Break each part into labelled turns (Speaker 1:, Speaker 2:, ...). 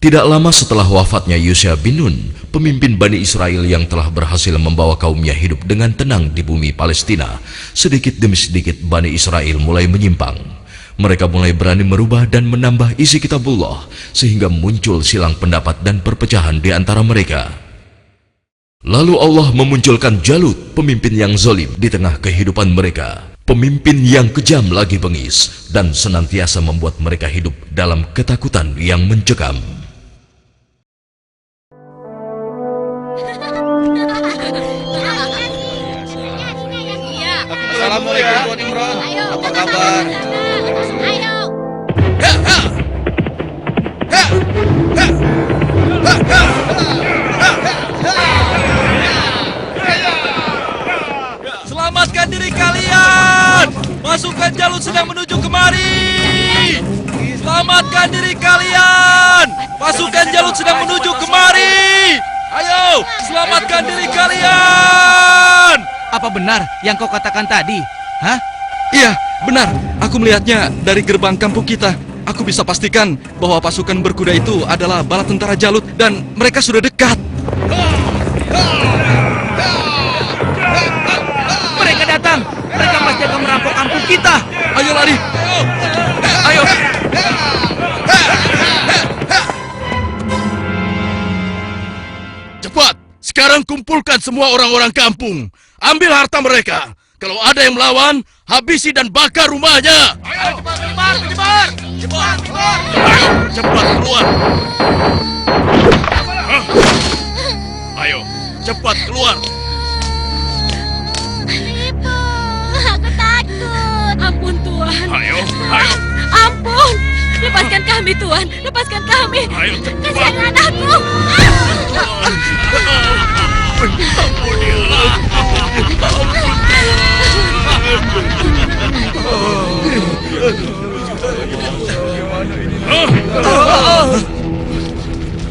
Speaker 1: Tidak lama setelah wafatnya Yusha bin Nun, pemimpin Bani Israel yang telah berhasil membawa kaumnya hidup dengan tenang di bumi Palestina, sedikit demi sedikit Bani Israel mulai menyimpang. Mereka mulai berani merubah dan menambah isi kitabullah, sehingga muncul silang pendapat dan perpecahan di antara mereka. Lalu Allah memunculkan Jalut, pemimpin yang zalim di tengah kehidupan mereka. Pemimpin yang kejam lagi bengis dan senantiasa membuat mereka hidup dalam ketakutan yang mencekam.
Speaker 2: Assalamualaikum Tuan Imran. Apa kabar?
Speaker 3: Ayo.
Speaker 2: Selamatkan diri kalian! Pasukan Jalut sedang menuju kemari! Selamatkan diri kalian! Pasukan Jalut sedang menuju kemari! Ayo, selamatkan diri kalian!
Speaker 4: Apa benar yang kau katakan tadi? Hah?
Speaker 2: Iya, benar. Aku melihatnya dari gerbang kampung kita. Aku bisa pastikan bahwa pasukan berkuda itu adalah bala tentara Jalut dan mereka sudah dekat.
Speaker 4: Mereka datang! Mereka pasti akan merampok kampung kita!
Speaker 2: Ayo lari! Ayo!
Speaker 5: Cepat! Sekarang kumpulkan semua orang-orang kampung. Ambil harta mereka. Kalau ada yang melawan, habisi dan bakar rumahnya.
Speaker 2: Ayo, cepat, menyebar! Cepat!
Speaker 5: Ayo, cepat keluar. Ayo, cepat keluar.
Speaker 3: Ibu, aku takut. Ampun Tuhan.
Speaker 5: Ayo.
Speaker 3: Ampun. Lepaskan kami Tuhan. Lepaskan kami.
Speaker 5: Ayo, cepat.
Speaker 3: Kasihan anakku.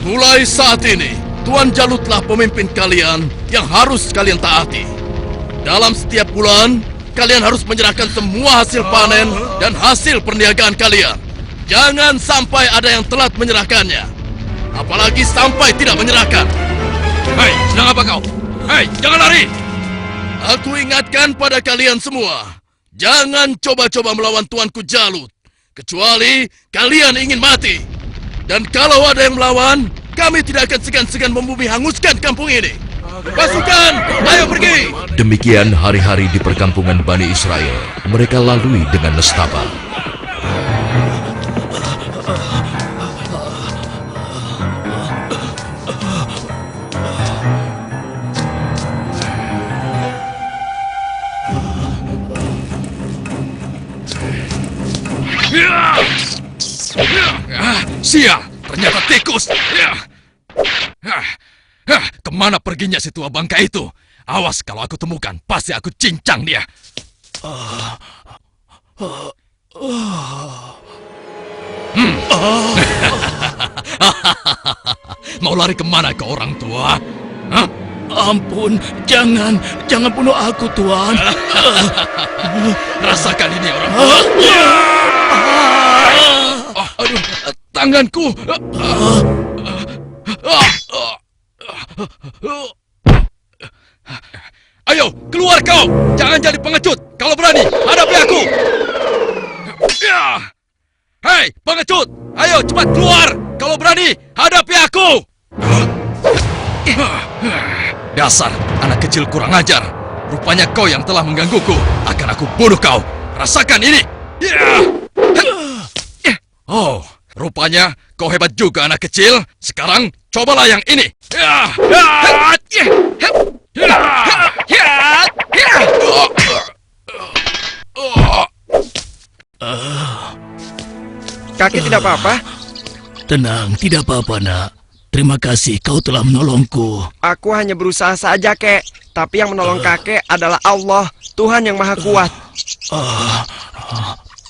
Speaker 5: Mulai saat ini, Tuan Jalutlah pemimpin kalian yang harus kalian taati. Dalam setiap bulan, kalian harus menyerahkan semua hasil panen dan hasil perniagaan kalian. Jangan sampai ada yang telat menyerahkannya. Apalagi sampai tidak menyerahkan.
Speaker 2: Hei, sedang apa kau? Hei, jangan lari!
Speaker 5: Aku ingatkan pada kalian semua, jangan coba-coba melawan Tuanku Jalut, kecuali kalian ingin mati. Dan kalau ada yang melawan, kami tidak akan segan-segan membumi hanguskan kampung ini. Pasukan, ayo pergi!
Speaker 1: Demikian hari-hari di perkampungan Bani Israel mereka lalui dengan nestapa.
Speaker 5: Sial, ternyata tikus. Kemana perginya si tua bangka itu? Awas kalau aku temukan, pasti aku cincang dia. Mau lari kemana kau orang tua? Hah?
Speaker 6: Ampun, jangan bunuh aku, Tuan.
Speaker 5: Rasakan ini orang tua. Aduh, tanganku. Ayo, keluar kau. Jangan jadi pengecut. Kalau berani, hadapi aku. Hei, pengecut. Ayo, cepat keluar. Kalau berani, hadapi aku. Dasar anak kecil kurang ajar. Rupanya kau yang telah menggangguku. Akan aku bunuh kau. Rasakan ini. Oh, rupanya kau hebat juga anak kecil. Sekarang cobalah yang ini.
Speaker 4: Kakek tidak apa-apa?
Speaker 6: Tenang, tidak apa-apa, nak. Terima kasih kau telah menolongku.
Speaker 4: Aku hanya berusaha saja, kek. Tapi yang menolong kakek adalah Allah, Tuhan yang Maha Kuat.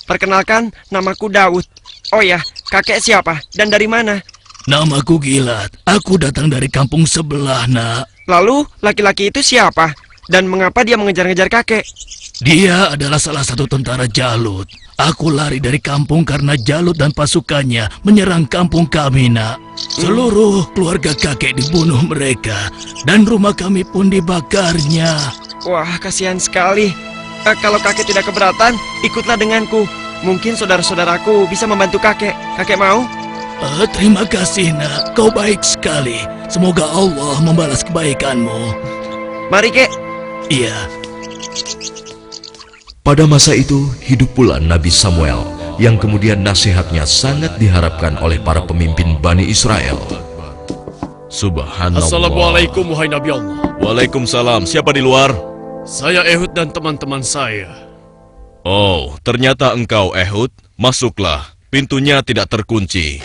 Speaker 4: Perkenalkan, namaku Daud. Oh ya, kakek siapa dan dari mana?
Speaker 6: Namaku Gilat. Aku datang dari kampung sebelah, nak.
Speaker 4: Lalu, laki-laki itu siapa? Dan mengapa dia mengejar-ngejar kakek?
Speaker 6: Dia adalah salah satu tentara Jalut. Aku lari dari kampung karena Jalut dan pasukannya menyerang kampung kami, nak. Seluruh keluarga kakek dibunuh mereka, dan rumah kami pun dibakarnya.
Speaker 4: Wah, kasihan sekali. Kalau kakek tidak keberatan, ikutlah denganku. Mungkin saudara-saudaraku bisa membantu kakek. Kakek mau?
Speaker 6: Terima kasih, nak. Kau baik sekali. Semoga Allah membalas kebaikanmu.
Speaker 4: Mari, Kek.
Speaker 6: Iya.
Speaker 1: Pada masa itu, hidup pula Nabi Samuel, yang kemudian nasihatnya sangat diharapkan oleh para pemimpin Bani Israel. Subhanallah.
Speaker 7: Assalamualaikum wahai Nabi Allah.
Speaker 5: Waalaikumsalam. Siapa di luar?
Speaker 7: Saya Ehud dan teman-teman saya.
Speaker 5: Oh, ternyata engkau Ehud. Masuklah. Pintunya tidak terkunci.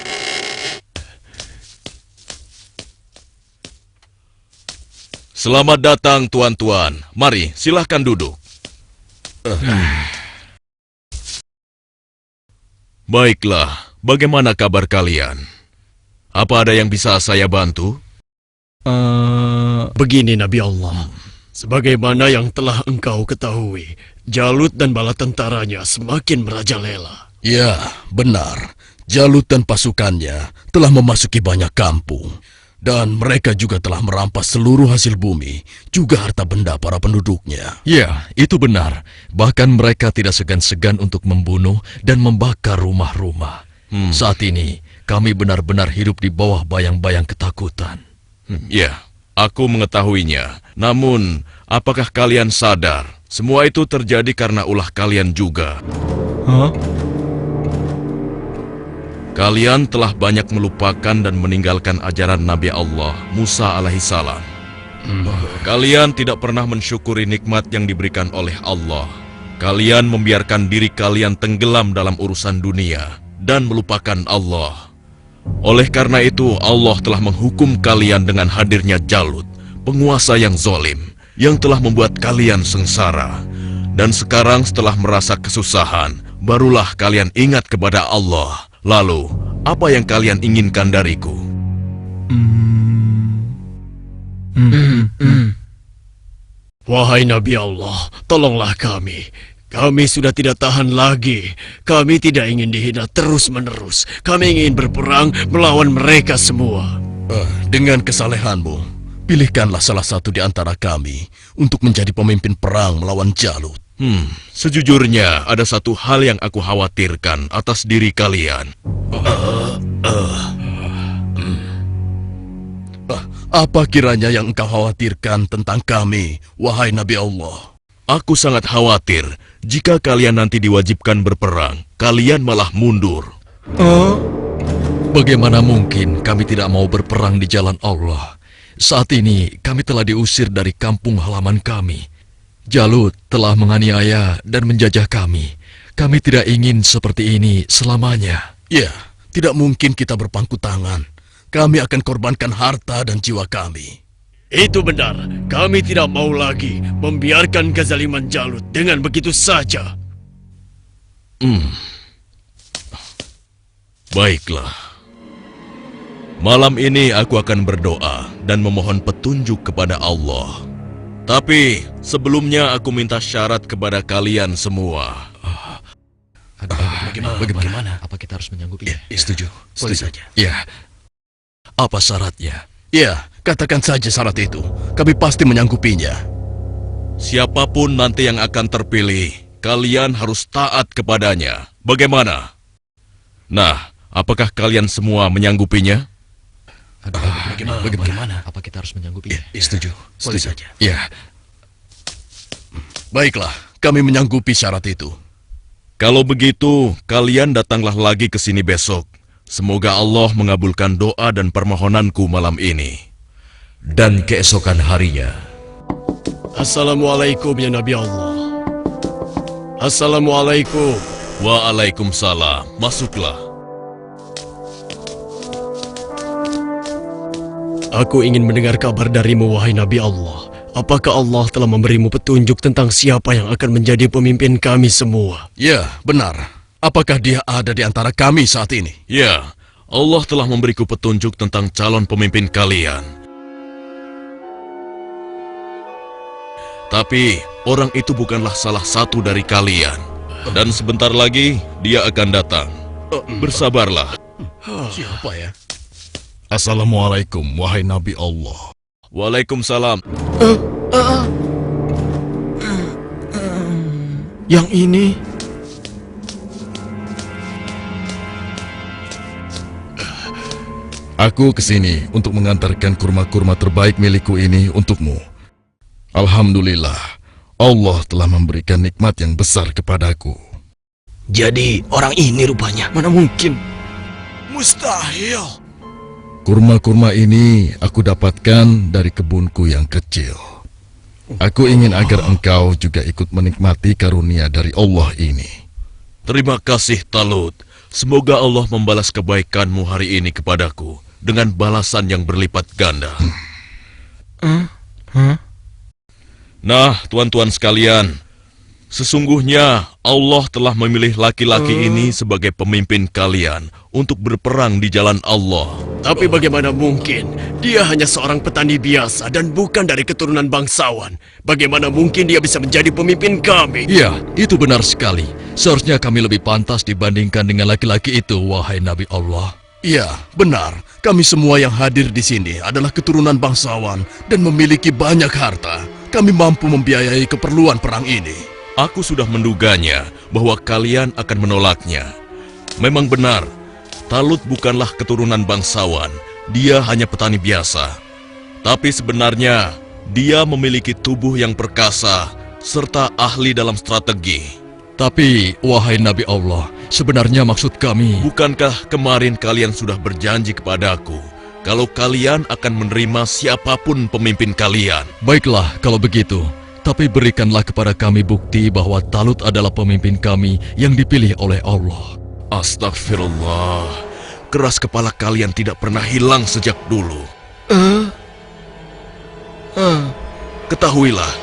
Speaker 5: Selamat datang tuan-tuan. Mari, silahkan duduk. Baiklah, bagaimana kabar kalian? Apa ada yang bisa saya bantu?
Speaker 7: Begini Nabi Allah. Sebagaimana yang telah engkau ketahui, Jalut dan bala tentaranya semakin merajalela.
Speaker 6: Ya, benar. Jalut dan pasukannya telah memasuki banyak kampung. Dan mereka juga telah merampas seluruh hasil bumi, juga harta benda para penduduknya.
Speaker 2: Ya, itu benar. Bahkan mereka tidak segan-segan untuk membunuh dan membakar rumah-rumah. Saat ini, kami benar-benar hidup di bawah bayang-bayang ketakutan.
Speaker 5: Ya, aku mengetahuinya. Namun, apakah kalian sadar? Semua itu terjadi karena ulah kalian juga. Kalian telah banyak melupakan dan meninggalkan ajaran Nabi Allah, Musa alaihissalam. Kalian tidak pernah mensyukuri nikmat yang diberikan oleh Allah. Kalian membiarkan diri kalian tenggelam dalam urusan dunia dan melupakan Allah. Oleh karena itu, Allah telah menghukum kalian dengan hadirnya Jalut, penguasa yang zolim, yang telah membuat kalian sengsara. Dan sekarang setelah merasa kesusahan, barulah kalian ingat kepada Allah. Lalu, apa yang kalian inginkan dariku?
Speaker 7: Wahai Nabi Allah, tolonglah kami. Kami sudah tidak tahan lagi. Kami tidak ingin dihina terus-menerus. Kami ingin berperang melawan mereka semua.
Speaker 6: Dengan kesalehanmu, pilihkanlah salah satu di antara kami untuk menjadi pemimpin perang melawan Jalut.
Speaker 5: Sejujurnya, ada satu hal yang aku khawatirkan atas diri kalian.
Speaker 6: Apa kiranya yang engkau khawatirkan tentang kami, wahai Nabi Allah?
Speaker 5: Aku sangat khawatir jika kalian nanti diwajibkan berperang, kalian malah mundur.
Speaker 2: Bagaimana mungkin kami tidak mau berperang di jalan Allah? Saat ini kami telah diusir dari kampung halaman kami. Jalut telah menganiaya dan menjajah kami. Kami tidak ingin seperti ini selamanya.
Speaker 6: Ya, tidak mungkin kita berpangku tangan. Kami akan korbankan harta dan jiwa kami.
Speaker 7: Itu benar. Kami tidak mau lagi membiarkan kezaliman Jalut dengan begitu saja.
Speaker 5: Baiklah. Malam ini aku akan berdoa dan memohon petunjuk kepada Allah. Tapi sebelumnya aku minta syarat kepada kalian semua.
Speaker 2: Bagaimana? Apa kita harus menyanggupinya?
Speaker 6: Setuju.
Speaker 2: Boleh saja. Ya. Apa syaratnya?
Speaker 6: Ya, katakan saja syarat itu. Kami pasti menyanggupinya.
Speaker 5: Siapapun nanti yang akan terpilih, kalian harus taat kepadanya. Bagaimana? Nah, apakah kalian semua menyanggupinya?
Speaker 2: Bagaimana? Apa kita harus menyanggupinya?
Speaker 6: Setuju.
Speaker 2: Boleh saja. Ya.
Speaker 6: Baiklah, kami menyanggupi syarat itu.
Speaker 5: Kalau begitu, kalian datanglah lagi ke sini besok. Semoga Allah mengabulkan doa dan permohonanku malam ini.
Speaker 1: Dan keesokan harinya,
Speaker 7: Assalamualaikum ya Nabi Allah. Assalamualaikum.
Speaker 5: Waalaikumsalam. Masuklah.
Speaker 7: Aku ingin mendengar kabar darimu, wahai Nabi Allah. Apakah Allah telah memberimu petunjuk tentang siapa yang akan menjadi pemimpin kami semua?
Speaker 6: Ya, benar. Apakah dia ada di antara kami saat ini?
Speaker 5: Ya, Allah telah memberiku petunjuk tentang calon pemimpin kalian. Tapi orang itu bukanlah salah satu dari kalian. Dan sebentar lagi dia akan datang. Bersabarlah.
Speaker 2: Siapa ya?
Speaker 7: Assalamualaikum, wahai Nabi Allah.
Speaker 5: Waalaikumsalam.
Speaker 7: Yang ini...
Speaker 2: Aku kesini untuk mengantarkan kurma-kurma terbaik milikku ini untukmu. Alhamdulillah, Allah telah memberikan nikmat yang besar kepadaku.
Speaker 6: Jadi orang ini rupanya.
Speaker 7: Mana mungkin?
Speaker 6: Mustahil.
Speaker 2: Kurma-kurma ini aku dapatkan dari kebunku yang kecil. Aku ingin agar engkau juga ikut menikmati karunia dari Allah ini.
Speaker 5: Terima kasih Talut. Semoga Allah membalas kebaikanmu hari ini kepadaku dengan balasan yang berlipat ganda. Nah, tuan-tuan sekalian, sesungguhnya Allah telah memilih laki-laki ini sebagai pemimpin kalian untuk berperang di jalan Allah.
Speaker 7: Tapi bagaimana mungkin? Dia hanya seorang petani biasa dan bukan dari keturunan bangsawan. Bagaimana mungkin dia bisa menjadi pemimpin kami?
Speaker 2: Iya, itu benar sekali. Seharusnya kami lebih pantas dibandingkan dengan laki-laki itu, wahai Nabi Allah.
Speaker 6: Iya, benar. Kami semua yang hadir di sini adalah keturunan bangsawan dan memiliki banyak harta. Kami mampu membiayai keperluan perang ini.
Speaker 5: Aku sudah menduganya bahwa kalian akan menolaknya. Memang benar, Talut bukanlah keturunan bangsawan. Dia hanya petani biasa. Tapi sebenarnya, dia memiliki tubuh yang perkasa serta ahli dalam strategi.
Speaker 2: Tapi, wahai Nabi Allah, sebenarnya maksud kami...
Speaker 5: Bukankah kemarin kalian sudah berjanji kepadaku kalau kalian akan menerima siapapun pemimpin kalian?
Speaker 2: Baiklah, kalau begitu. Tapi berikanlah kepada kami bukti bahwa Talut adalah pemimpin kami yang dipilih oleh Allah.
Speaker 5: Astagfirullah. Keras kepala kalian tidak pernah hilang sejak dulu. Ketahuilah,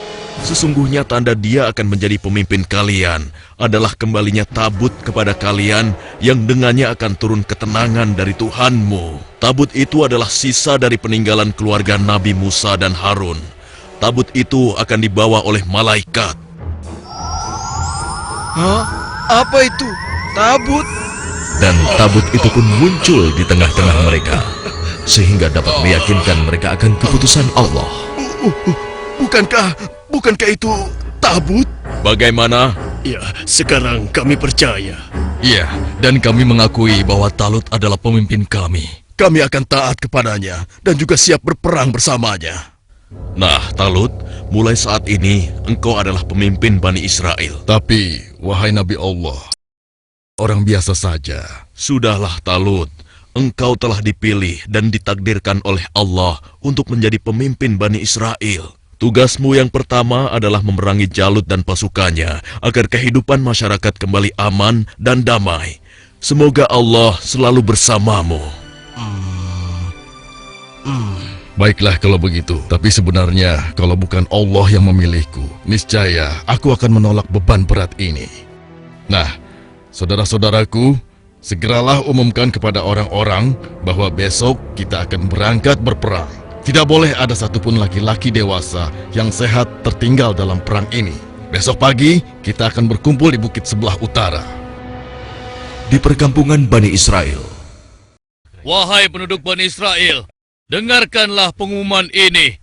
Speaker 5: sesungguhnya tanda dia akan menjadi pemimpin kalian adalah kembalinya tabut kepada kalian yang dengannya akan turun ketenangan dari Tuhanmu. Tabut itu adalah sisa dari peninggalan keluarga Nabi Musa dan Harun. Tabut itu akan dibawa oleh malaikat.
Speaker 4: Hah? Apa itu? Tabut?
Speaker 1: Dan tabut itu pun muncul di tengah-tengah mereka, sehingga dapat meyakinkan mereka akan keputusan Allah.
Speaker 6: Bukankah itu tabut?
Speaker 5: Bagaimana?
Speaker 7: Ya, sekarang kami percaya.
Speaker 2: Iya, dan kami mengakui bahwa Talut adalah pemimpin kami.
Speaker 6: Kami akan taat kepadanya dan juga siap berperang bersamanya.
Speaker 5: Nah, Talut, mulai saat ini engkau adalah pemimpin Bani Israel.
Speaker 2: Tapi, wahai Nabi Allah, orang biasa saja.
Speaker 5: Sudahlah, Talut. Engkau telah dipilih dan ditakdirkan oleh Allah untuk menjadi pemimpin Bani Israel. Tugasmu yang pertama adalah memerangi Jalut dan pasukannya agar kehidupan masyarakat kembali aman dan damai. Semoga Allah selalu bersamamu.
Speaker 2: Baiklah kalau begitu, tapi sebenarnya kalau bukan Allah yang memilihku, niscaya aku akan menolak beban berat ini. Nah, saudara-saudaraku, segeralah umumkan kepada orang-orang bahwa besok kita akan berangkat berperang. Tidak boleh ada satupun laki-laki dewasa yang sehat tertinggal dalam perang ini. Besok pagi, kita akan berkumpul di bukit sebelah utara.
Speaker 1: Di perkampungan Bani Israel,
Speaker 6: Wahai penduduk Bani Israel, dengarkanlah pengumuman ini.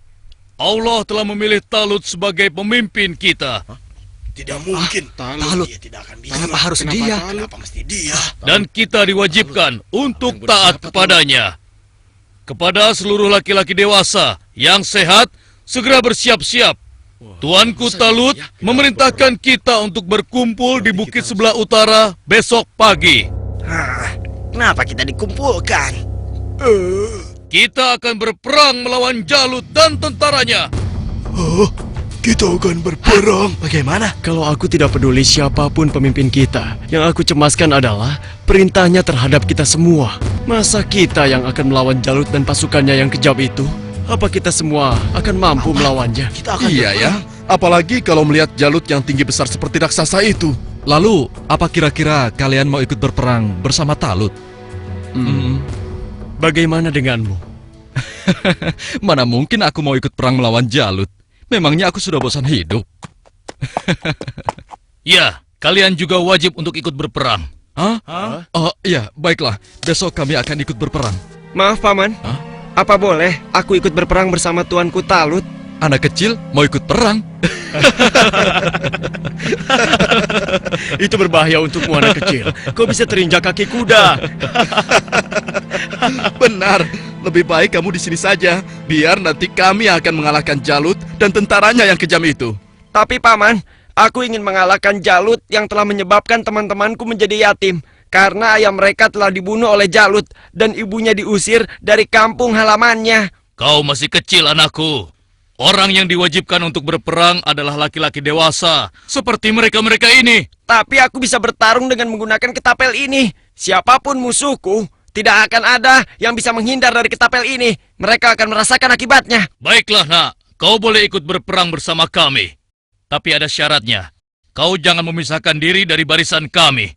Speaker 6: Allah telah memilih Talut sebagai pemimpin kita.
Speaker 8: Tidak mungkin.
Speaker 4: Talut.
Speaker 8: Dia tidak akan bisa.
Speaker 4: Kenapa harus dia?
Speaker 8: Kenapa mesti dia?
Speaker 6: Dan kita diwajibkan untuk taat kepadanya. Kepada seluruh laki-laki dewasa yang sehat, segera bersiap-siap. Tuanku Talut memerintahkan kita untuk berkumpul di bukit sebelah utara besok pagi.
Speaker 8: Kenapa kita dikumpulkan?
Speaker 6: Kita akan berperang melawan Jalut dan tentaranya.
Speaker 7: Kita akan berperang.
Speaker 4: Bagaimana?
Speaker 7: Kalau aku tidak peduli siapapun pemimpin kita, yang aku cemaskan adalah perintahnya terhadap kita semua. Masa kita yang akan melawan Jalut dan pasukannya yang kejam itu? Apa kita semua akan mampu melawannya?
Speaker 8: Kita akan
Speaker 6: Iya ya, apalagi kalau melihat Jalut yang tinggi besar seperti raksasa itu.
Speaker 2: Lalu, apa kira-kira kalian mau ikut berperang bersama Talut?
Speaker 7: Bagaimana denganmu?
Speaker 2: Mana mungkin aku mau ikut perang melawan Jalut. Memangnya aku sudah bosan hidup?
Speaker 6: Ya, kalian juga wajib untuk ikut berperang.
Speaker 2: Hah? Oh, iya, baiklah. Besok kami akan ikut berperang.
Speaker 4: Maaf, Paman. Apa boleh aku ikut berperang bersama tuanku Talut?
Speaker 2: Anak kecil mau ikut perang?
Speaker 7: Itu berbahaya untukmu anak kecil. Kau bisa terinjak kaki kuda.
Speaker 5: Benar, lebih baik kamu di sini saja. Biar nanti kami akan mengalahkan Jalut dan tentaranya yang kejam itu.
Speaker 4: Tapi Paman, aku ingin mengalahkan Jalut yang telah menyebabkan teman-temanku menjadi yatim. Karena ayah mereka telah dibunuh oleh Jalut dan ibunya diusir dari kampung halamannya.
Speaker 6: Kau masih kecil, anakku. Orang yang diwajibkan untuk berperang adalah laki-laki dewasa, seperti mereka-mereka ini.
Speaker 4: Tapi aku bisa bertarung dengan menggunakan ketapel ini. Siapapun musuhku, tidak akan ada yang bisa menghindar dari ketapel ini. Mereka akan merasakan akibatnya.
Speaker 6: Baiklah, nak. Kau boleh ikut berperang bersama kami. Tapi ada syaratnya. Kau jangan memisahkan diri dari barisan kami.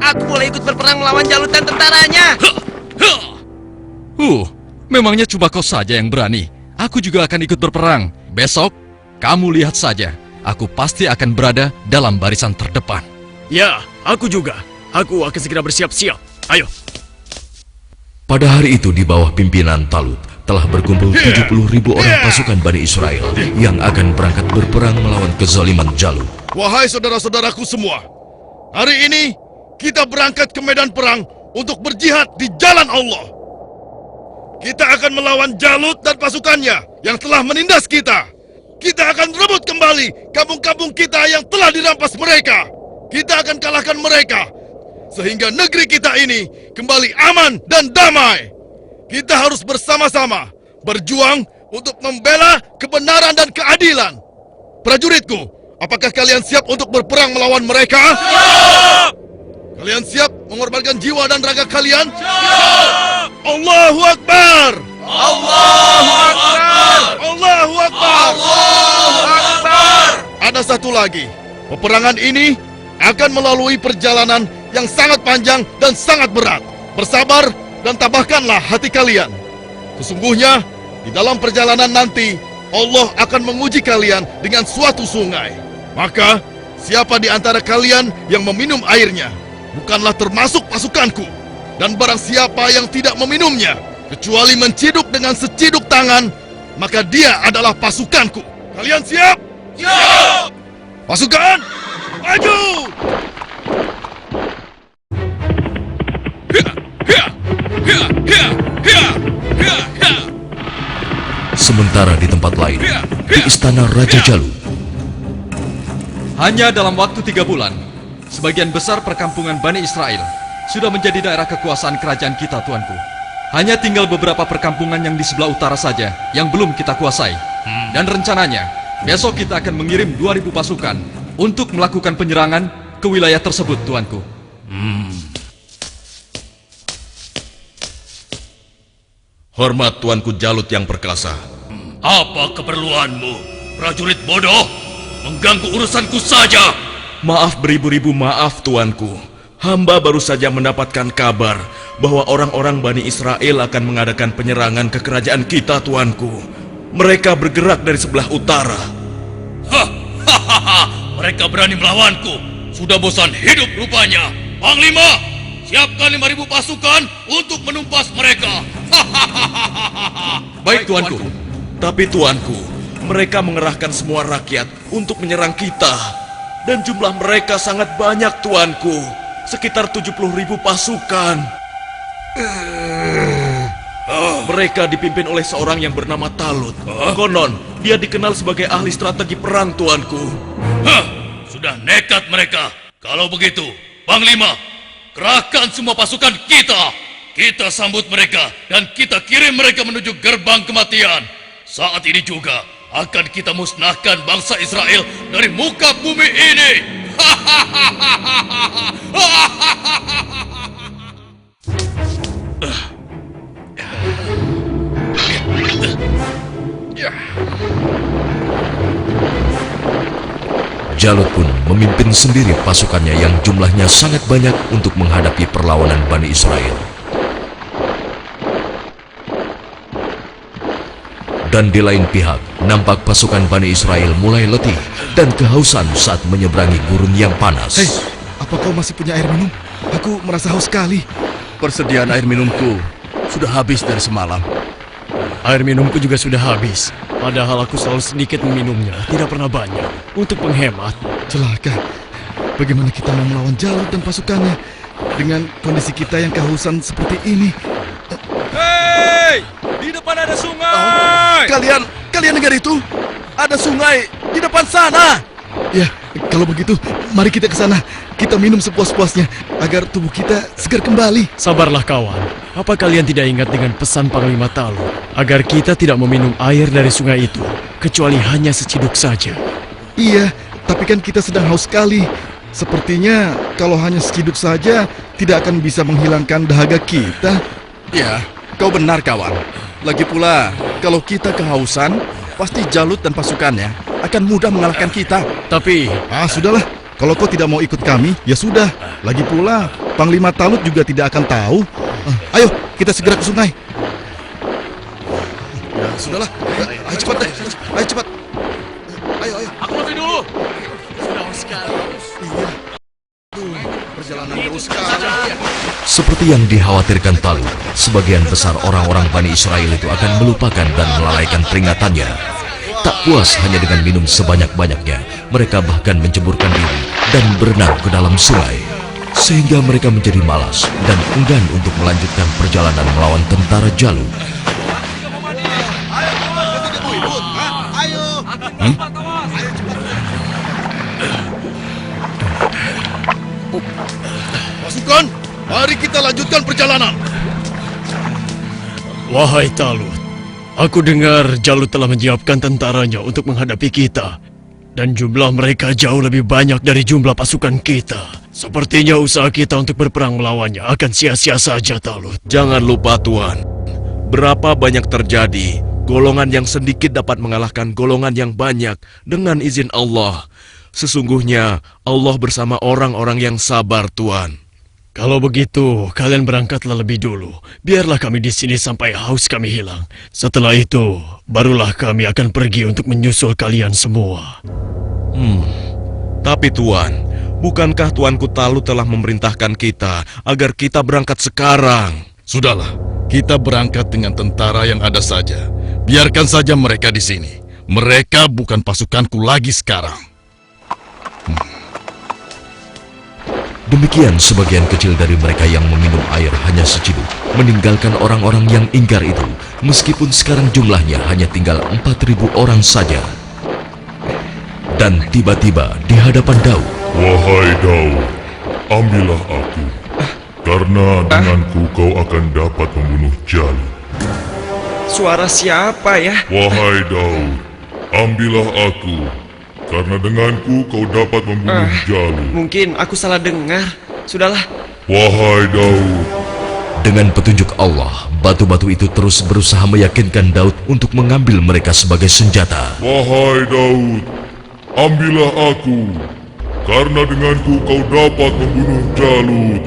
Speaker 4: Aku boleh ikut berperang melawan Jalut dan tentaranya.
Speaker 2: Memangnya cuma kau saja yang berani. Aku juga akan ikut berperang. Besok, kamu lihat saja. Aku pasti akan berada dalam barisan terdepan.
Speaker 7: Ya, aku juga. Aku akan segera bersiap-siap. Ayo.
Speaker 1: Pada hari itu di bawah pimpinan Talut telah berkumpul 70.000 orang pasukan Bani Israel yang akan berangkat berperang melawan kezaliman Jalut.
Speaker 5: Wahai saudara-saudaraku semua, hari ini kita berangkat ke medan perang untuk berjihad di jalan Allah. Kita akan melawan Jalut dan pasukannya yang telah menindas kita. Kita akan rebut kembali kampung-kampung kita yang telah dirampas mereka. Kita akan kalahkan mereka, sehingga negeri kita ini kembali aman dan damai. Kita harus bersama-sama berjuang untuk membela kebenaran dan keadilan. Prajuritku, apakah kalian siap untuk berperang melawan mereka? Siap! Kalian siap mengorbankan jiwa dan raga kalian? Siap! Allahu Akbar! Allahu Akbar! Allahu Akbar! Allahu Akbar! Ada satu lagi. Peperangan ini akan melalui perjalanan yang sangat panjang dan sangat berat. Bersabar dan tabahkanlah hati kalian. Sesungguhnya, di dalam perjalanan nanti, Allah akan menguji kalian dengan suatu sungai. Maka, siapa di antara kalian yang meminum airnya, bukanlah termasuk pasukanku. Dan barang siapa yang tidak meminumnya, kecuali menciduk dengan seciduk tangan, maka dia adalah pasukanku. Kalian siap? Siap! Pasukan, maju!
Speaker 1: Sementara di tempat lain, di istana Raja Jalut,
Speaker 2: Hanya dalam waktu 3 bulan, sebagian besar perkampungan Bani Israel sudah menjadi daerah kekuasaan kerajaan kita, tuanku. Hanya tinggal beberapa perkampungan yang di sebelah utara saja yang belum kita kuasai. Dan rencananya, besok kita akan mengirim 2.000 pasukan untuk melakukan penyerangan ke wilayah tersebut, tuanku.
Speaker 5: Hormat Tuanku Jalut yang perkasa.
Speaker 6: Apa keperluanmu, prajurit bodoh? Mengganggu urusanku saja.
Speaker 5: Maaf beribu-ribu maaf Tuanku. Hamba baru saja mendapatkan kabar bahwa orang-orang Bani Israel akan mengadakan penyerangan ke kerajaan kita, Tuanku. Mereka bergerak dari sebelah utara.
Speaker 6: Mereka berani melawanku. Sudah bosan hidup rupanya. Panglima, siapkan 5.000 pasukan untuk menumpas mereka.
Speaker 2: Baik, tuanku.
Speaker 5: Tapi Tuanku, mereka mengerahkan semua rakyat untuk menyerang kita. Dan jumlah mereka sangat banyak, Tuanku. Sekitar 70.000 pasukan. Mereka dipimpin oleh seorang yang bernama Talut. Konon, dia dikenal sebagai ahli strategi perang, Tuanku.
Speaker 6: Sudah nekat mereka. Kalau begitu, Panglima, kerahkan semua pasukan kita. Kita sambut mereka dan kita kirim mereka menuju gerbang kematian. Saat ini juga akan kita musnahkan bangsa Israel dari muka bumi ini.
Speaker 1: Jalut pun memimpin sendiri pasukannya yang jumlahnya sangat banyak untuk menghadapi perlawanan Bani Israel. Dan di lain pihak, nampak pasukan Bani Israel mulai letih dan kehausan saat menyeberangi gurun yang panas.
Speaker 9: Hei, apa kau masih punya air minum? Aku merasa haus sekali.
Speaker 7: Persediaan air minumku sudah habis dari semalam.
Speaker 2: Air minumku juga sudah habis. Padahal aku selalu sedikit meminumnya, tidak pernah banyak. Untuk menghemat.
Speaker 9: Celaka. Bagaimana kita mau melawan Jalut dan pasukannya dengan kondisi kita yang kehausan seperti ini?
Speaker 5: Hei! Di depan ada sungai!
Speaker 7: Kalian dengar itu? Ada sungai di depan sana.
Speaker 9: Ya, kalau begitu, mari kita ke sana. Kita minum sepuas-puasnya agar tubuh kita segar kembali.
Speaker 2: Sabarlah kawan. Apa kalian tidak ingat dengan pesan Panglima Talut agar kita tidak meminum air dari sungai itu, kecuali hanya seciduk saja?
Speaker 9: Iya, tapi kan kita sedang haus sekali. Sepertinya kalau hanya seciduk saja tidak akan bisa menghilangkan dahaga kita.
Speaker 7: Ya, kau benar kawan. Lagi pula, kalau kita kehausan, pasti Jalut dan pasukannya akan mudah mengalahkan kita.
Speaker 2: Tapi,
Speaker 9: Sudahlah. Kalau kau tidak mau ikut kami, ya sudah. Lagi pula, Panglima Talut juga tidak akan tahu. Ayo, kita segera ke sungai.
Speaker 7: Ya, sudahlah. Ayo cepat deh. Ayo cepat. Ayo.
Speaker 5: Aku lebih dulu!
Speaker 7: Perjalanan terus sekali.
Speaker 1: Seperti yang dikhawatirkan Talut, sebagian besar orang-orang Bani Israel itu akan melupakan dan melalaikan peringatannya. Tak puas hanya dengan minum sebanyak-banyaknya, mereka bahkan menceburkan diri dan berenang ke dalam sungai. Sehingga mereka menjadi malas dan enggan untuk melanjutkan perjalanan melawan tentara Jalut.
Speaker 7: Pasukan, mari kita lanjutkan perjalanan.
Speaker 2: wahai Talut, aku dengar Jalut telah menyiapkan tentaranya untuk menghadapi kita. Dan jumlah mereka jauh lebih banyak dari jumlah pasukan kita. Sepertinya usaha kita untuk berperang melawannya akan sia-sia saja, Talut.
Speaker 5: Jangan lupa Tuan, berapa banyak terjadi, golongan yang sedikit dapat mengalahkan golongan yang banyak dengan izin Allah. Sesungguhnya Allah bersama orang-orang yang sabar, Tuan.
Speaker 2: Kalau begitu, kalian berangkatlah lebih dulu. Biarlah kami di sini sampai haus kami hilang. Setelah itu, barulah kami akan pergi untuk menyusul kalian semua.
Speaker 5: Tapi Tuan, bukankah Tuanku Talut telah memerintahkan kita agar kita berangkat sekarang?
Speaker 7: Sudahlah, kita berangkat dengan tentara yang ada saja. Biarkan saja mereka di sini. Mereka bukan pasukanku lagi sekarang.
Speaker 1: Demikian sebagian kecil dari mereka yang meminum air hanya seciduk, meninggalkan orang-orang yang ingkar itu, meskipun sekarang jumlahnya hanya tinggal 4.000 orang saja. Dan tiba-tiba di hadapan Daud,
Speaker 10: Wahai Daud, ambillah aku, karena denganku kau akan dapat membunuh Jalut.
Speaker 4: Suara siapa ya?
Speaker 10: Wahai Daud, ambillah aku, karena denganku kau dapat membunuh Jalut.
Speaker 4: Mungkin aku salah dengar. Sudahlah.
Speaker 10: Wahai Daud,
Speaker 1: dengan petunjuk Allah, batu-batu itu terus berusaha meyakinkan Daud untuk mengambil mereka sebagai senjata.
Speaker 10: wahai Daud, ambillah aku, karena denganku kau dapat membunuh Jalut.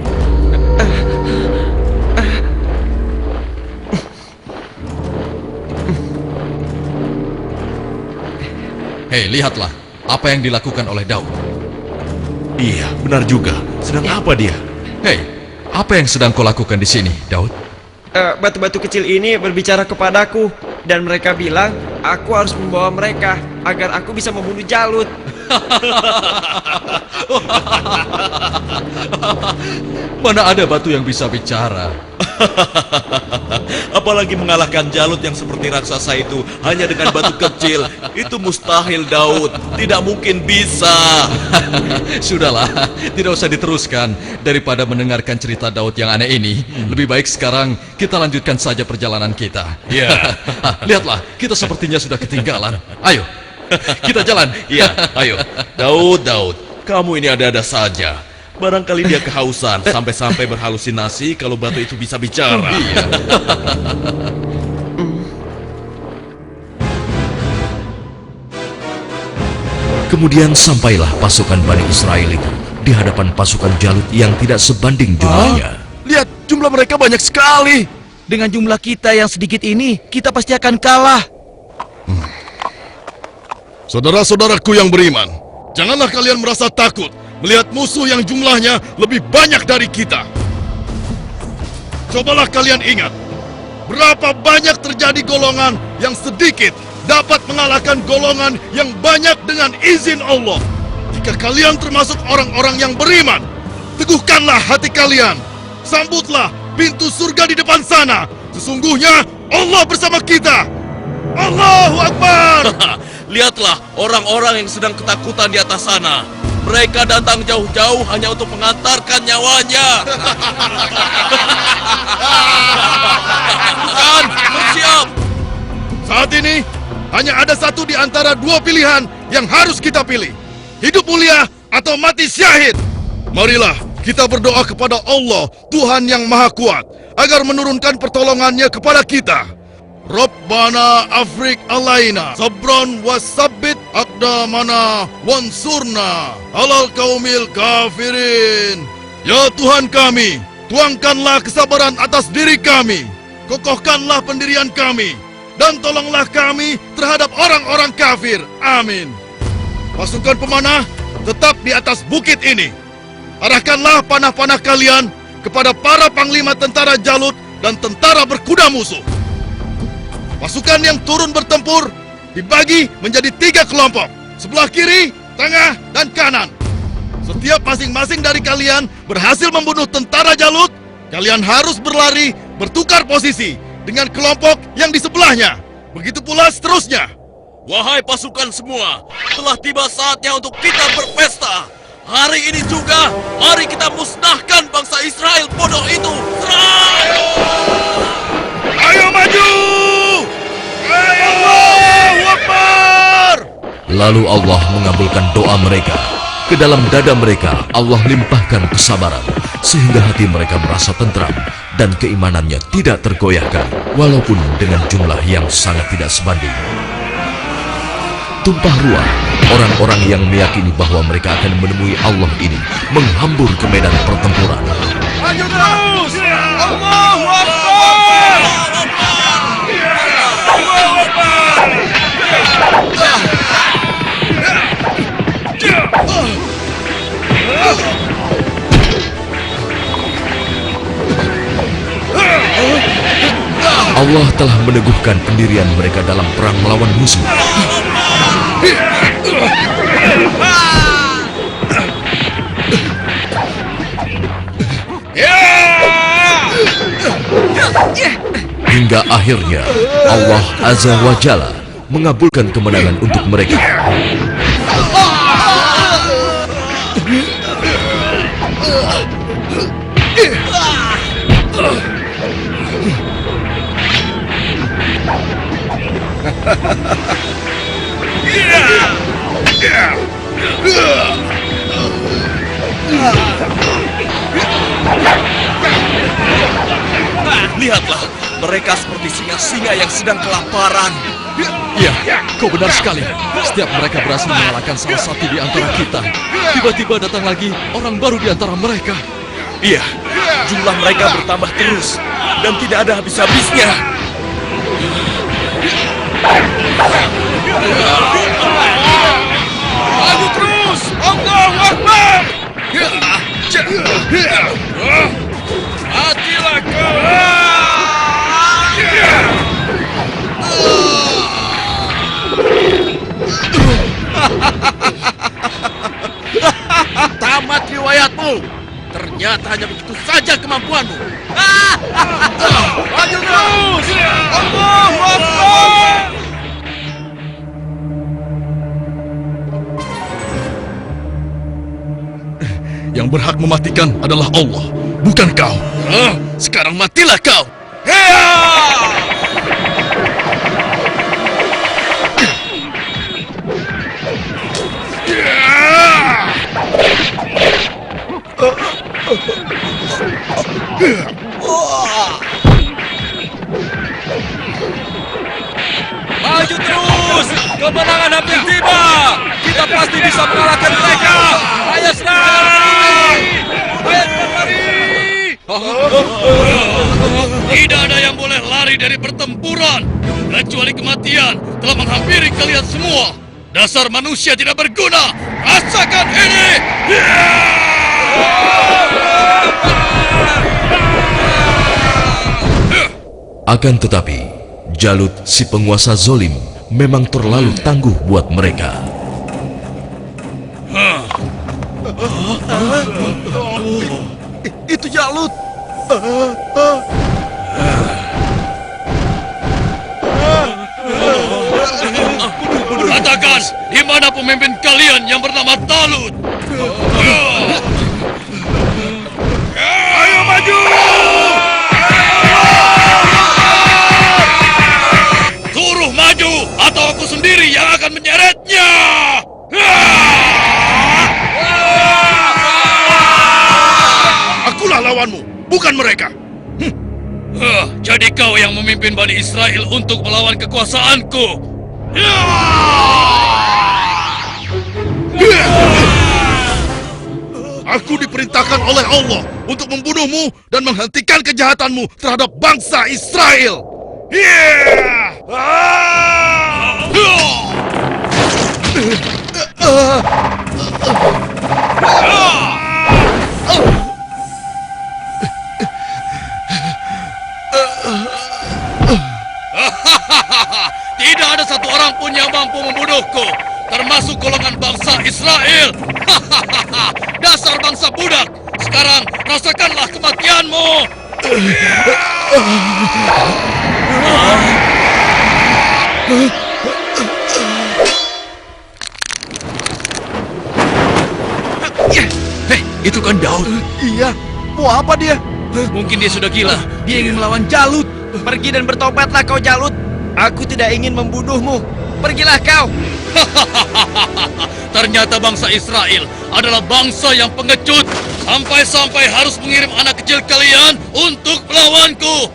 Speaker 2: Hei, lihatlah apa yang dilakukan oleh Daud.
Speaker 5: Iya, benar juga. Sedang apa dia?
Speaker 2: Hei, apa yang sedang kau lakukan di sini, Daud?
Speaker 4: Batu-batu kecil ini berbicara kepadaku. Dan mereka bilang, aku harus membawa mereka agar aku bisa membunuh Jalut.
Speaker 2: Mana ada batu yang bisa bicara?
Speaker 5: Apalagi mengalahkan Jalut yang seperti raksasa itu hanya dengan batu kecil. Itu mustahil, Daud. Tidak mungkin bisa.
Speaker 2: Sudahlah, tidak usah diteruskan. Daripada mendengarkan cerita Daud yang aneh ini, lebih baik sekarang kita lanjutkan saja perjalanan kita.
Speaker 5: Ya.
Speaker 2: Lihatlah, kita sepertinya sudah ketinggalan. Ayo, kita jalan.
Speaker 5: Iya, ayo. Daud, kamu ini ada-ada saja. Barangkali dia kehausan sampai-sampai berhalusinasi kalau batu itu bisa bicara.
Speaker 1: Kemudian sampailah pasukan Bani Israel itu di hadapan pasukan Jalut yang tidak sebanding jumlahnya.
Speaker 7: Lihat, jumlah mereka banyak sekali.
Speaker 8: Dengan jumlah kita yang sedikit ini, kita pasti akan kalah.
Speaker 5: Saudara-saudaraku yang beriman, janganlah kalian merasa takut melihat musuh yang jumlahnya lebih banyak dari kita. Cobalah kalian ingat, berapa banyak terjadi golongan yang sedikit dapat mengalahkan golongan yang banyak dengan izin Allah. Jika kalian termasuk orang-orang yang beriman, teguhkanlah hati kalian. Sambutlah pintu surga di depan sana. Sesungguhnya Allah bersama kita. Allahu Akbar!
Speaker 2: Lihatlah orang-orang yang sedang ketakutan di atas sana. Mereka datang jauh-jauh hanya untuk mengantarkan nyawanya. Pasukan, bersiap!
Speaker 5: Saat ini, hanya ada satu di antara dua pilihan yang harus kita pilih. Hidup mulia atau mati syahid. Marilah kita berdoa kepada Allah, Tuhan yang Maha Kuat, agar menurunkan pertolongannya kepada kita. Rabbana afrik alaina sabron wasabbit aqdamana wansurna alal kaumil kafirin. Ya Tuhan kami, tuangkanlah kesabaran atas diri kami, kokohkanlah pendirian kami, dan tolonglah kami terhadap orang-orang kafir. Amin. Pasukan pemanah tetap di atas bukit ini. Arahkanlah panah-panah kalian kepada para panglima tentara Jalut dan tentara berkuda musuh. Pasukan yang turun bertempur dibagi menjadi 3 kelompok, sebelah kiri, tengah, dan kanan. Setiap masing-masing dari kalian berhasil membunuh tentara Jalut, kalian harus berlari bertukar posisi dengan kelompok yang di sebelahnya. Begitu pula seterusnya.
Speaker 2: Wahai pasukan semua, telah tiba saatnya untuk kita berpesta. Hari ini juga, mari kita musnahkan bangsa Israel bodoh itu. Serang!
Speaker 5: Ayo maju! Ayo! Allahu Akbar!
Speaker 1: Lalu Allah mengabulkan doa mereka. Ke dalam dada mereka Allah limpahkan kesabaran, sehingga hati mereka merasa tentram dan keimanannya tidak tergoyahkan, walaupun dengan jumlah yang sangat tidak sebanding. Tumpah ruah, orang-orang yang meyakini bahwa mereka akan menemui Allah ini menghambur ke medan pertempuran.
Speaker 5: Maju terus! Allahu Akbar! Allahu Akbar!
Speaker 1: Allah telah meneguhkan pendirian mereka dalam perang melawan musuh. Hingga akhirnya Allah Azza wa Jalla mengabulkan kemenangan untuk mereka.
Speaker 2: Lihatlah, mereka seperti singa-singa yang sedang kelaparan.
Speaker 7: Ya, kau benar sekali. Setiap mereka berhasil mengalahkan salah satu di antara kita, tiba-tiba datang lagi orang baru di antara mereka.
Speaker 2: Iya, jumlah mereka bertambah terus dan tidak ada habis-habisnya.
Speaker 5: Maju terus! Allahu Akbar! Matilah kau!
Speaker 2: Tamat riwayatmu. Ternyata hanya begitu saja kemampuanmu.
Speaker 5: Maju terus! Allahu Akbar! Yang berhak mematikan adalah Allah, bukan kau.
Speaker 2: Sekarang matilah kau.
Speaker 4: Maju terus! Kemenangan hampir tiba! Kita pasti bisa mengalahkan mereka! Ayo serang! Ayo lari!
Speaker 5: Tidak ada yang boleh lari dari pertempuran, kecuali kematian telah menghampiri kalian semua. Dasar manusia tidak berguna. Rasakan ini.
Speaker 1: Akan tetapi, Jalut si penguasa zolim memang terlalu tangguh buat mereka.
Speaker 9: Itu Jalut.
Speaker 5: Katakan, di mana pemimpin kalian yang bernama Talut? Ayo maju! Suruh maju, atau aku sendiri yang akan menyeretnya!
Speaker 10: Akulah lawanmu, bukan mereka.
Speaker 5: Jadi kau yang memimpin Bani Israel untuk melawan kekuasaanku.
Speaker 10: Aku diperintahkan oleh Allah untuk membunuhmu dan menghentikan kejahatanmu terhadap bangsa Israel.
Speaker 5: Tidak ada satu orang pun yang mampu membunuhku, termasuk golongan bangsa Israel. Dasar bangsa budak. Sekarang rasakanlah kematianmu.
Speaker 2: Hei, itu kan Daud.
Speaker 9: Iya, mau apa dia?
Speaker 2: Mungkin dia sudah gila. Dia ingin melawan Jalut.
Speaker 4: Pergi dan bertobatlah kau Jalut. Aku tidak ingin membunuhmu. Pergilah kau.
Speaker 5: Ternyata bangsa Israel adalah bangsa yang pengecut. Sampai-sampai harus mengirim anak kecil kalian untuk melawanku.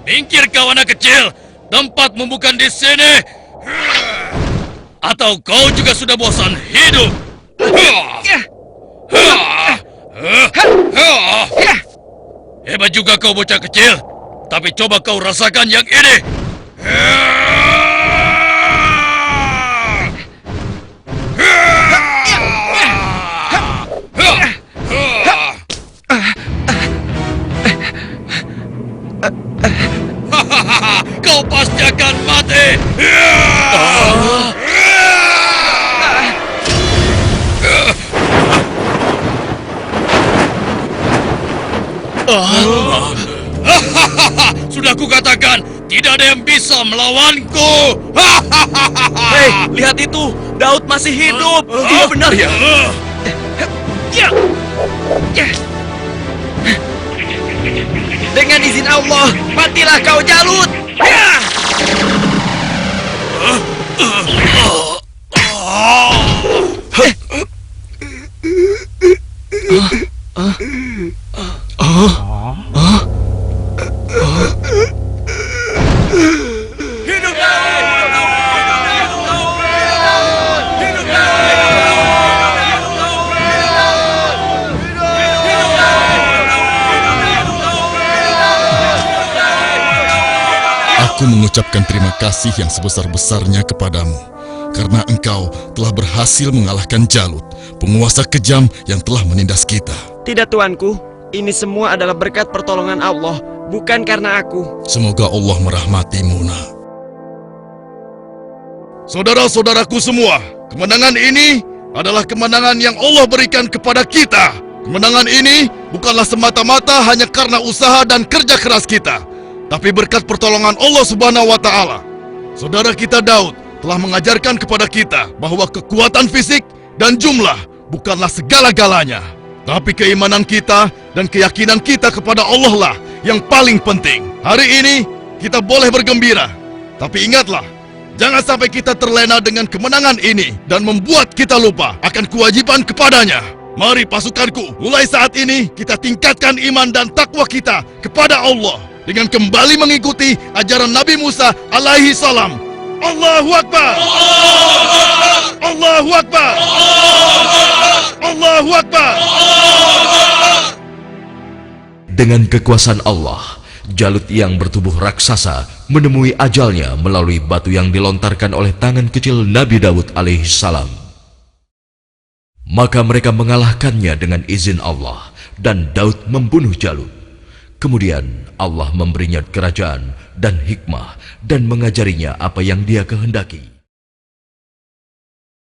Speaker 5: Minggir kau anak kecil. Tempatmu bukan di sini. Atau kau juga sudah bosan hidup. Hebat juga kau bocah kecil. Tapi coba kau rasakan yang ini. Kau pasti akan mati. Sudah kukatakan, tidak ada yang bisa melawanku.
Speaker 4: Hei, lihat itu. Daud masih hidup.
Speaker 2: Iya benar ya.
Speaker 4: Dengan izin Allah, matilah kau Jalut.
Speaker 10: Aku mengucapkan terima kasih yang sebesar-besarnya kepadamu, karena engkau telah berhasil mengalahkan Jalut, penguasa kejam yang telah menindas kita.
Speaker 4: Tidak tuanku, ini semua adalah berkat pertolongan Allah, bukan karena aku.
Speaker 10: Semoga Allah merahmatimu, nak. Saudara-saudaraku semua, kemenangan ini adalah kemenangan yang Allah berikan kepada kita. Kemenangan ini bukanlah semata-mata hanya karena usaha dan kerja keras kita, tapi berkat pertolongan Allah Subhanahu wa Ta'ala. Saudara kita Daud telah mengajarkan kepada kita bahwa kekuatan fisik dan jumlah bukanlah segala-galanya, tapi keimanan kita dan keyakinan kita kepada Allah lah yang paling penting. Hari ini kita boleh bergembira, tapi ingatlah, jangan sampai kita terlena dengan kemenangan ini dan membuat kita lupa akan kewajiban kepadanya. Mari pasukanku, mulai saat ini kita tingkatkan iman dan takwa kita kepada Allah dengan kembali mengikuti ajaran Nabi Musa alaihi salam. Allahu Akbar! Allahu Akbar! Allahu Akbar!
Speaker 1: Dengan kekuasaan Allah, Jalut yang bertubuh raksasa menemui ajalnya melalui batu yang dilontarkan oleh tangan kecil Nabi Daud alaihissalam. Maka mereka mengalahkannya dengan izin Allah, dan Daud membunuh Jalut. Kemudian Allah memberinya kerajaan dan hikmah dan mengajarinya apa yang Dia kehendaki.